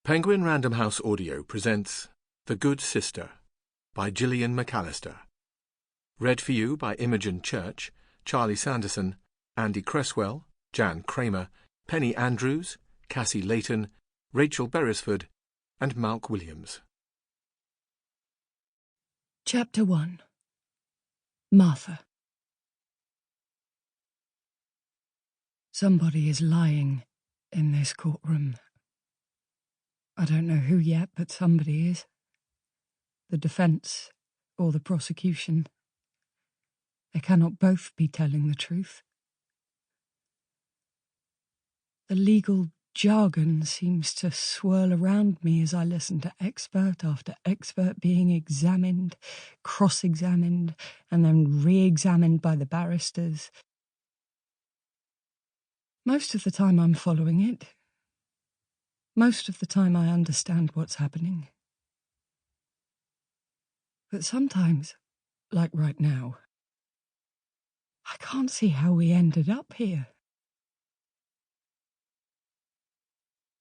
Penguin Random House Audio presents The Good Sister by Gillian Mcallister. Read for you by Imogen Church, Charlie Sanderson, Andy Cresswell, Jan Kramer, Penny Andrews, Cassie Layton, Rachel Beresford, and Malk Williams. Chapter 1. Martha. Somebody is lying in this courtroom. I don't know who yet, but somebody is. The defence or the prosecution. They cannot both be telling the truth. The legal jargon seems to swirl around me as I listen to expert after expert being examined, cross-examined, and then re-examined by the barristers. Most of the time I'm following it. Most of the time I understand what's happening. But sometimes, like right now, I can't see how we ended up here.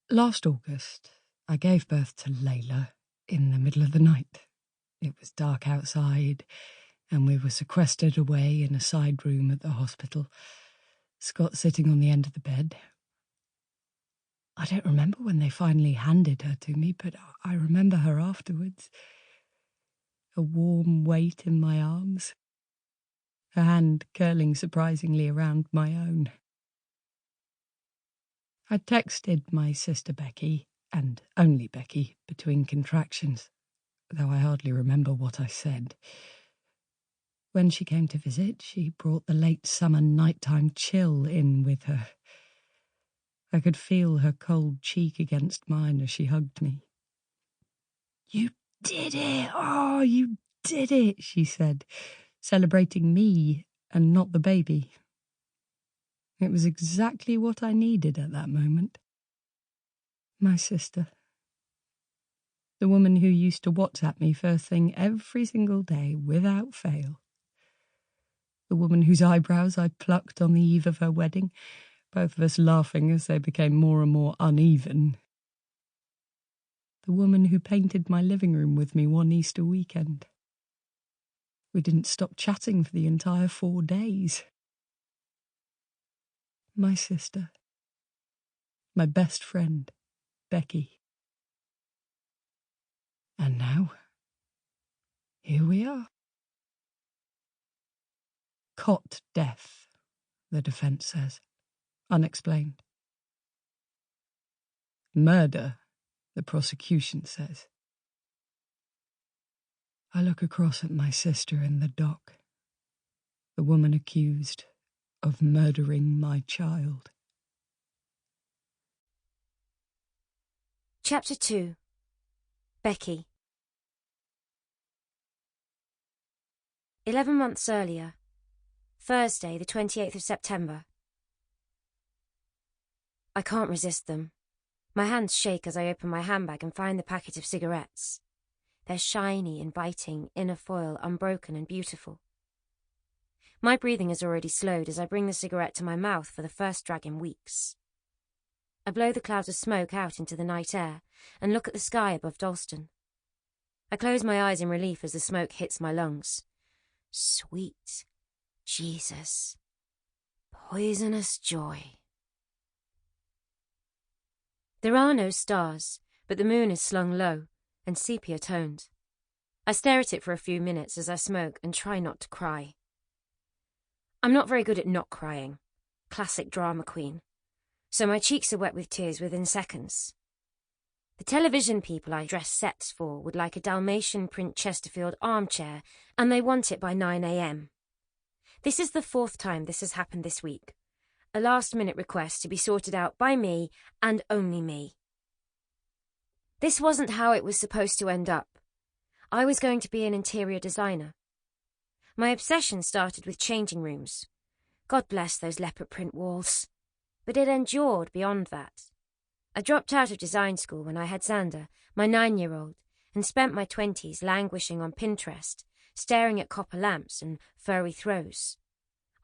Last August, I gave birth to Layla in the middle of the night. It was dark outside, and we were sequestered away in a side room at the hospital, Scott sitting on the end of the bed. I don't remember when they finally handed her to me, but I remember her afterwards. A warm weight in my arms, her hand curling surprisingly around my own. I texted my sister Becky, and only Becky, between contractions, though I hardly remember what I said. When she came to visit, she brought the late summer nighttime chill in with her. I could feel her cold cheek against mine as she hugged me. "You did it! Oh, you did it!" she said, celebrating me and not the baby. It was exactly what I needed at that moment. My sister. The woman who used to WhatsApp me first thing every single day without fail. The woman whose eyebrows I plucked on the eve of her wedding, both of us laughing as they became more and more uneven. The woman who painted my living room with me one Easter weekend. We didn't stop chatting for the entire 4 days. My sister. My best friend, Becky. And now, here we are. Cot death, the defence says. Unexplained. Murder, the prosecution says. I look across at my sister in the dock, the woman accused of murdering my child. Chapter 2. Becky. 11 months earlier, Thursday, the 28th of September. I can't resist them. My hands shake as I open my handbag and find the packet of cigarettes. They're shiny, inviting, inner foil, unbroken and beautiful. My breathing has already slowed as I bring the cigarette to my mouth for the first drag in weeks. I blow the clouds of smoke out into the night air and look at the sky above Dalston. I close my eyes in relief as the smoke hits my lungs. Sweet Jesus. Poisonous joy. There are no stars, but the moon is slung low and sepia-toned. I stare at it for a few minutes as I smoke and try not to cry. I'm not very good at not crying. Classic drama queen. So my cheeks are wet with tears within seconds. The television people I dress sets for would like a Dalmatian print Chesterfield armchair, and they want it by 9 a.m. This is the 4th time this has happened this week. A last-minute request to be sorted out by me and only me. This wasn't how it was supposed to end up. I was going to be an interior designer. My obsession started with changing rooms. God bless those leopard print walls. But it endured beyond that. I dropped out of design school when I had Xander, my 9-year-old, and spent my 20s languishing on Pinterest, staring at copper lamps and furry throws.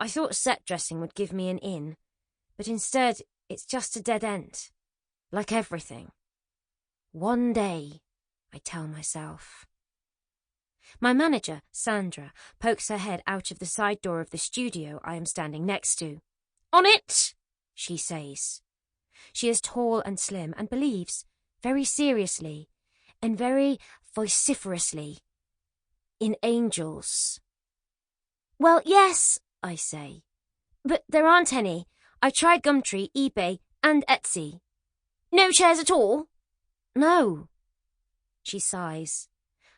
I thought set dressing would give me an in, but instead it's just a dead end. Like everything. One day, I tell myself. My manager, Sandra, pokes her head out of the side door of the studio I am standing next to. "On it!" she says. She is tall and slim and believes, very seriously and very vociferously, in angels. "Well, yes," I say, "but there aren't any. I tried Gumtree, eBay and Etsy." "No chairs at all?" "No." She sighs,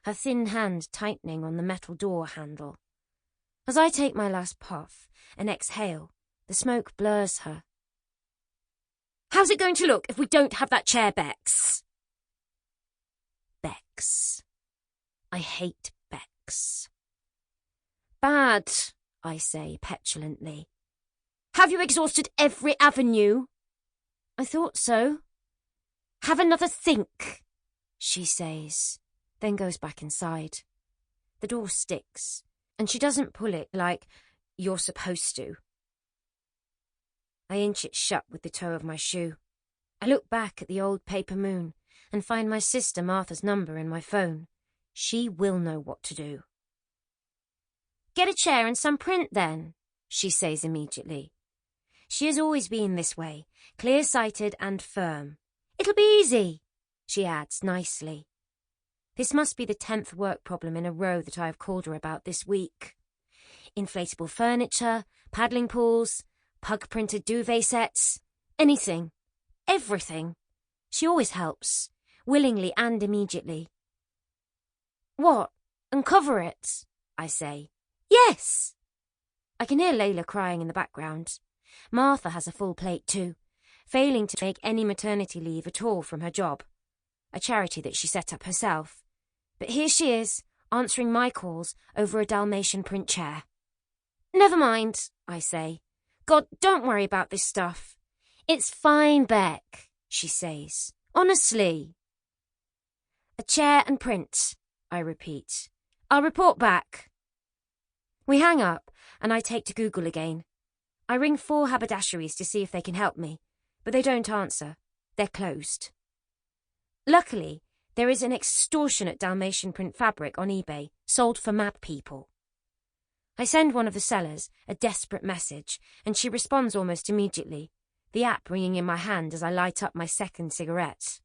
her thin hand tightening on the metal door handle. As I take my last puff and exhale, the smoke blurs her. "How's it going to look if we don't have that chair, Bex?" Bex. I hate Bex. "Bad," I say petulantly. "Have you exhausted every avenue?" "I thought so." "Have another think," she says, then goes back inside. The door sticks, and she doesn't pull it like you're supposed to. I inch it shut with the toe of my shoe. I look back at the old paper moon and find my sister Martha's number in my phone. She will know what to do. "Get a chair and some print then," she says immediately. She has always been this way, clear-sighted and firm. "It'll be easy," she adds nicely. This must be the 10th work problem in a row that I have called her about this week. Inflatable furniture, paddling pools, pug-printed duvet sets, anything, everything. She always helps, willingly and immediately. "What? Uncover it?" I say. "Yes!" I can hear Layla crying in the background. Martha has a full plate too, failing to take any maternity leave at all from her job, a charity that she set up herself. But here she is, answering my calls over a Dalmatian print chair. "Never mind," I say. "God, don't worry about this stuff." "It's fine, Beck," she says. "Honestly." "A chair and print," I repeat. "I'll report back." We hang up, and I take to Google again. I ring 4 haberdasheries to see if they can help me, but they don't answer. They're closed. Luckily, there is an extortionate Dalmatian print fabric on eBay, sold for mad people. I send one of the sellers a desperate message, and she responds almost immediately, the app ringing in my hand as I light up my second cigarette.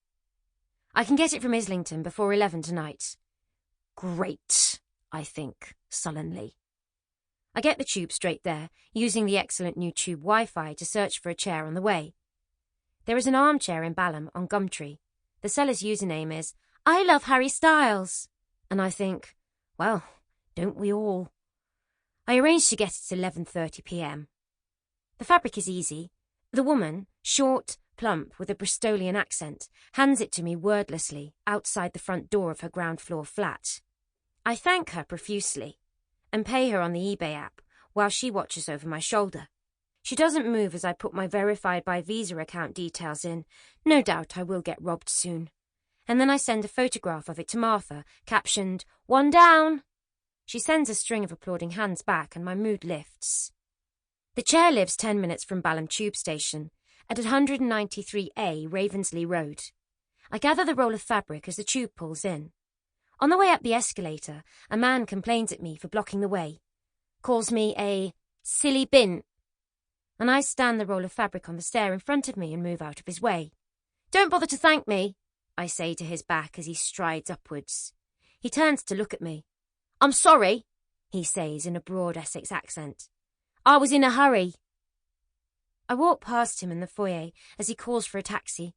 I can get it from Islington before 11 tonight. Great, I think, sullenly. I get the tube straight there, using the excellent new tube Wi-Fi to search for a chair on the way. There is an armchair in Balham on Gumtree. The seller's username is "I love Harry Styles," and I think, well, don't we all? I arrange to get it at 11:30 p.m. The fabric is easy. The woman, short, plump, with a Bristolian accent, hands it to me wordlessly outside the front door of her ground floor flat. I thank her profusely and pay her on the eBay app while she watches over my shoulder. She doesn't move as I put my verified by Visa account details in. No doubt I will get robbed soon. And then I send a photograph of it to Martha, captioned, "One down." She sends a string of applauding hands back and my mood lifts. The chair lives 10 minutes from Balham Tube Station, at 193A Ravensleigh Road. I gather the roll of fabric as the tube pulls in. On the way up the escalator, a man complains at me for blocking the way, calls me a silly bint, and I stand the roll of fabric on the stair in front of me and move out of his way. "Don't bother to thank me," I say to his back as he strides upwards. He turns to look at me. "I'm sorry," he says in a broad Essex accent. "I was in a hurry." I walk past him in the foyer as he calls for a taxi.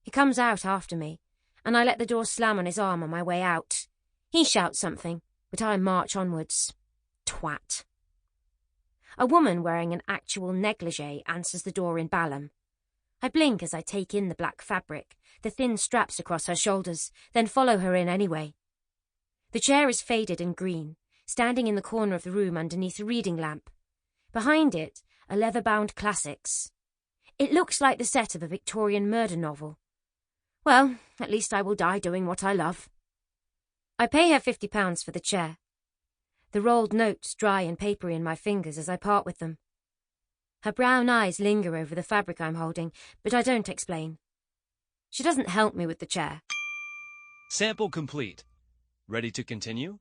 He comes out after me, and I let the door slam on his arm on my way out. He shouts something, but I march onwards. Twat. A woman wearing an actual negligee answers the door in Balham. I blink as I take in the black fabric, the thin straps across her shoulders, then follow her in anyway. The chair is faded and green, standing in the corner of the room underneath a reading lamp. Behind it, a leather-bound classics. It looks like the set of a Victorian murder novel. Well, at least I will die doing what I love. I pay her £50 for the chair. The rolled notes dry and papery in my fingers as I part with them. Her brown eyes linger over the fabric I'm holding, but I don't explain. She doesn't help me with the chair. Sample complete. Ready to continue?